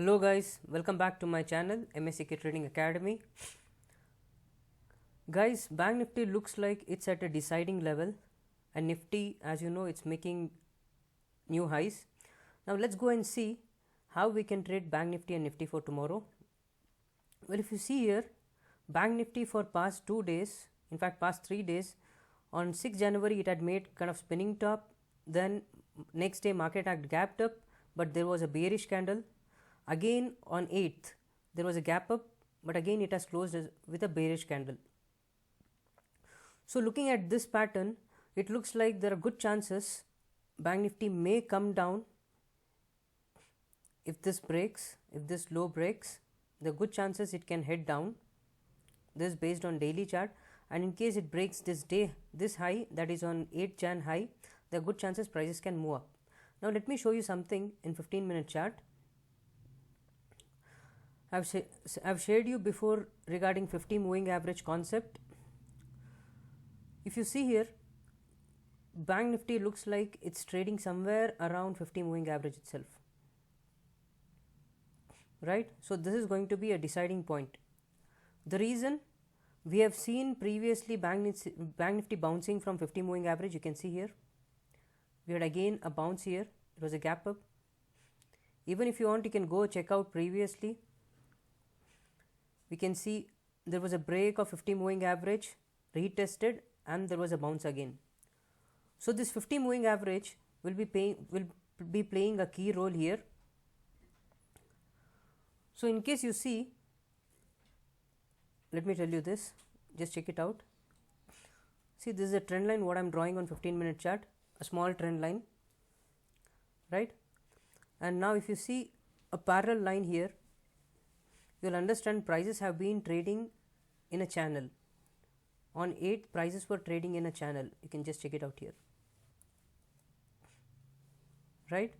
Hello guys, welcome back to my channel MSCK Trading Academy. Guys, Bank Nifty looks like it's at a deciding level and Nifty, as you know, it's making new highs. Now let's go and see how we can trade Bank Nifty and Nifty for tomorrow. Well, if you see here, Bank Nifty for past 2 days, in fact past 3 days, on 6th January it had made kind of spinning top, then next day market had gapped up, but there was a bearish candle. Again on 8th there was a gap up, but again it has closed with a bearish candle. So looking at this pattern, it looks like there are good chances Bank Nifty may come down. If this breaks, if this low breaks, there are good chances it can head down. This is based on daily chart, and in case it breaks this high, that is on 8th Jan high, there are good chances prices can move up. Now let me show you something in 15-minute chart. I've shared you before regarding 50 moving average concept. If you see here, Bank Nifty looks like it's trading somewhere around 50 moving average itself, right? So this is going to be a deciding point. The reason, we have seen previously Bank Nifty bouncing from 50 moving average. You can see here we had again a bounce here, it was a gap up. Even if you want, you can go check out previously. We can see there was a break of 50 moving average, retested, and there was a bounce again. So this 50 moving average will be playing a key role here. So in case you see, let me tell you this, just check it out. See, this is a trend line what I'm drawing on 15-minute chart, a small trend line, right? And now if you see a parallel line here, you'll understand prices have been trading in a channel. On 8th, prices were trading in a channel. You can just check it out here, right?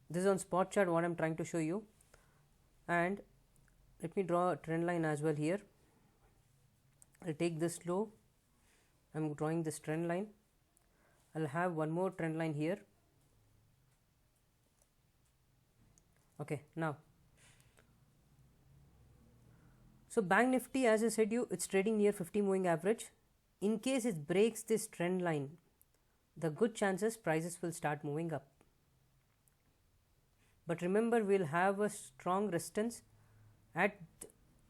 This is on spot chart what I'm trying to show you, and let me draw a trend line as well here. I'll take this low, I'm drawing this trend line. I'll have one more trend line here. Okay, now, so Bank Nifty, as I said you, it's trading near 50 moving average. In case it breaks this trend line, the good chances prices will start moving up. But remember, we'll have a strong resistance at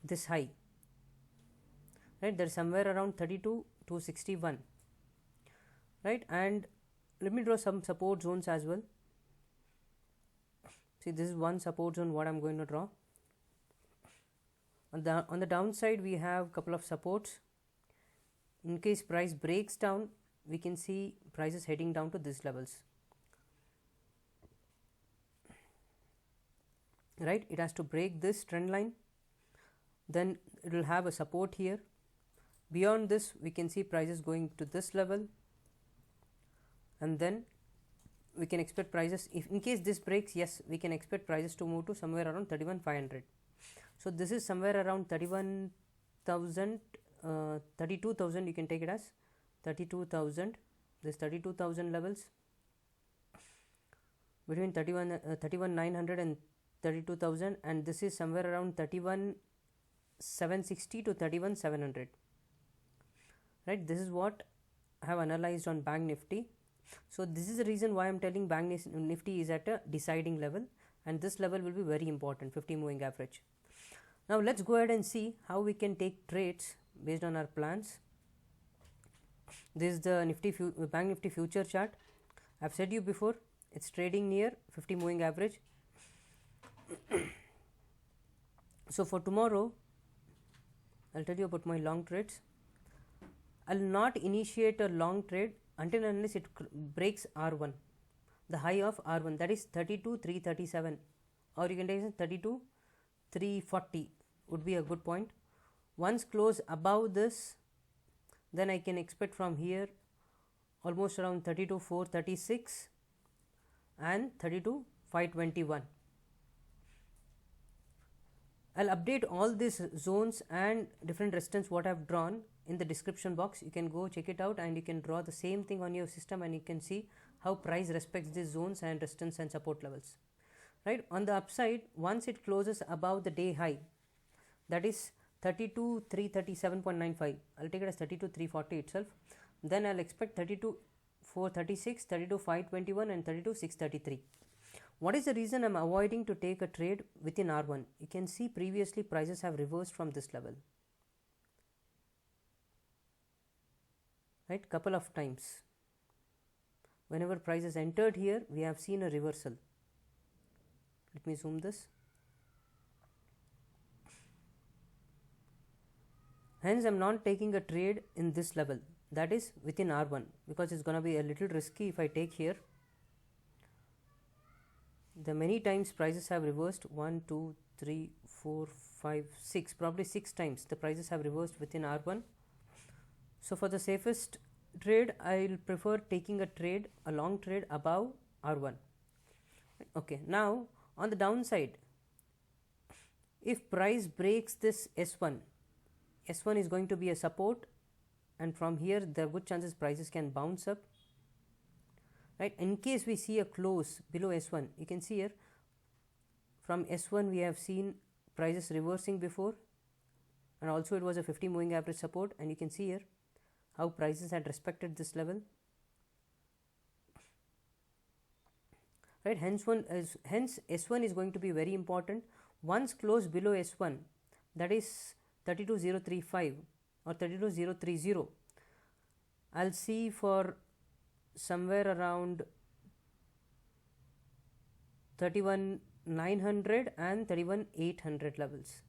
this high, right? There's somewhere around 32,261, right? And let me draw some support zones as well. See, this is one support zone what I'm going to draw. On the downside, we have a couple of supports. In case price breaks down, we can see prices heading down to these levels, right? It has to break this trend line, then it will have a support here. Beyond this, we can see prices going to this level, and then we can expect prices, if in case this breaks, yes, we can expect prices to move to somewhere around 31,500. So this is somewhere around 31,000, 32,000, you can take it as 32,000. This 32,000 levels between 31,900 and 32,000, and this is somewhere around 31,760 to 31,700, right? This is what I have analyzed on Bank Nifty. So this is the reason why I'm telling Bank Nifty is at a deciding level, and this level will be very important, 50 moving average. Now let's go ahead and see how we can take trades based on our plans. This is the Bank Nifty future chart. I've said you before, it's trading near 50 moving average. So for tomorrow, I'll tell you about my long trades. I'll not initiate a long trade until unless it breaks R1, the high of R1, that is 32,337, or you can take 32,340 would be a good point. Once close above this, then I can expect from here almost around 32,436 and 32,521. I'll update all these zones and different resistance what I've drawn in the description box. You can go check it out, and you can draw the same thing on your system, and you can see how price respects these zones and resistance and support levels. Right, on the upside, once it closes above the day high, that is 32,337.95, I'll take it as 32,340 itself, then I'll expect 32,436, 32,521 and 32,633. What is the reason I'm avoiding to take a trade within R1? You can see previously prices have reversed from this level, right, couple of times. Whenever prices entered here, we have seen a reversal. Let me zoom this. Hence, I'm not taking a trade in this level, that is within R1, because it's going to be a little risky if I take here. The many times prices have reversed 1, 2, 3, 4, 5, 6, probably 6 times the prices have reversed within R1. So, for the safest trade, I'll prefer taking a trade, a long trade above R1. Okay, now on the downside, if price breaks this S1, S1 is going to be a support, and from here there are good chances prices can bounce up. Right, in case we see a close below S1, you can see here from S1 we have seen prices reversing before, and also it was a 50 moving average support, and you can see here how prices had respected this level. Right, hence S1 is going to be very important. Once close below S1, that is 32,035 or 32,030, I'll see for somewhere around 31,900 and 31,800 levels.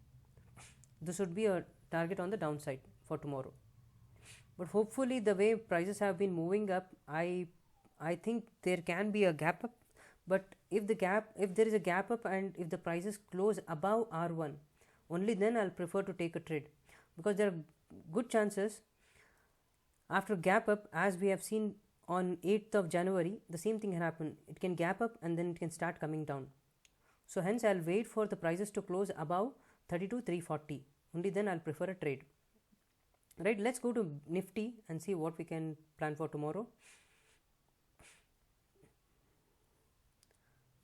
This would be a target on the downside for tomorrow. But hopefully the way prices have been moving up, I think there can be a gap up. But if there is a gap up and if the prices close above R1, only then I'll prefer to take a trade, because there are good chances after gap up, as we have seen on 8th of January, the same thing can happen. It can gap up and then it can start coming down. So hence I'll wait for the prices to close above 32,340. Only then I'll prefer a trade. Right, let's go to Nifty and see what we can plan for tomorrow.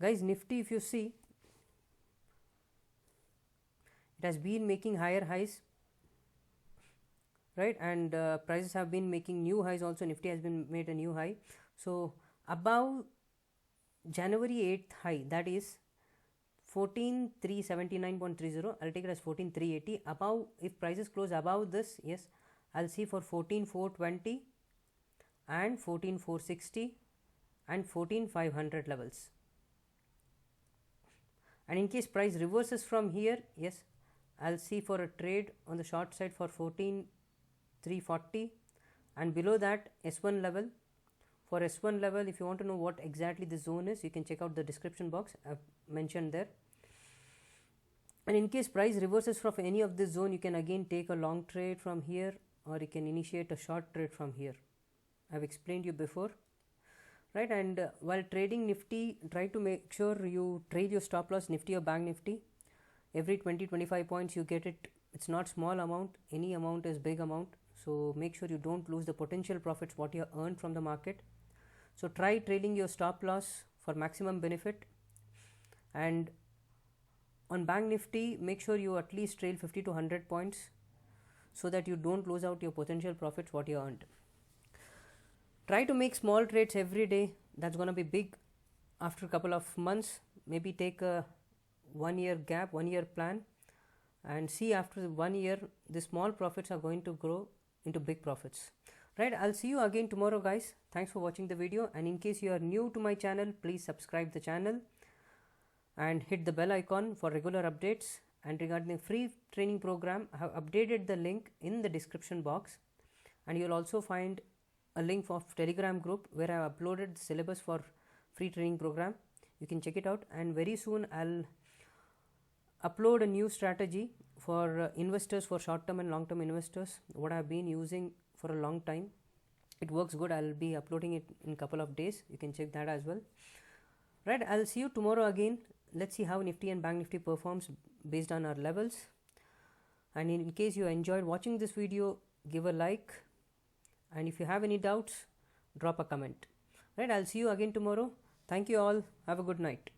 Guys, Nifty, if you see, it has been making higher highs, right, and prices have been making new highs also. Nifty has been made a new high. So above January 8th high, that is 14,379.30, I'll take it as 14,380. Above, if prices close above this, yes, I'll see for 14,420 and 14,460 and 14,500 levels. And in case price reverses from here, yes, I'll see for a trade on the short side for 14,340, and below that S1 level. For S1 level, if you want to know what exactly the zone is, you can check out the description box, I've mentioned there. And in case price reverses from any of this zone, you can again take a long trade from here, or you can initiate a short trade from here. I've explained you before. Right, and while trading Nifty, try to make sure you trade your stop loss Nifty or Bank Nifty. Every 20-25 points you get it. It's not small amount, any amount is big amount. So make sure you don't lose the potential profits what you earned from the market. So try trading your stop loss for maximum benefit. And on Bank Nifty, make sure you at least trail 50 to 100 points so that you don't lose out your potential profits what you earned. Try to make small trades every day. That's going to be big after a couple of months. Maybe take a 1 year gap, 1 year plan, and see after 1 year the small profits are going to grow into big profits. Right, I'll see you again tomorrow, guys. Thanks for watching the video, and in case you are new to my channel, please subscribe the channel and hit the bell icon for regular updates. And regarding the free training program, I have updated the link in the description box, and you'll also find a link of Telegram group where I have uploaded the syllabus for free training program. You can check it out, and very soon I'll upload a new strategy for investors, for short term and long term investors, what I've been using for a long time. It works good. I'll be uploading it in a couple of days. You can check that as well. Right, I'll see you tomorrow again. Let's see how Nifty and Bank Nifty performs based on our levels. And in case you enjoyed watching this video, give a like. And if you have any doubts, drop a comment. Right, I'll see you again tomorrow. Thank you all. Have a good night.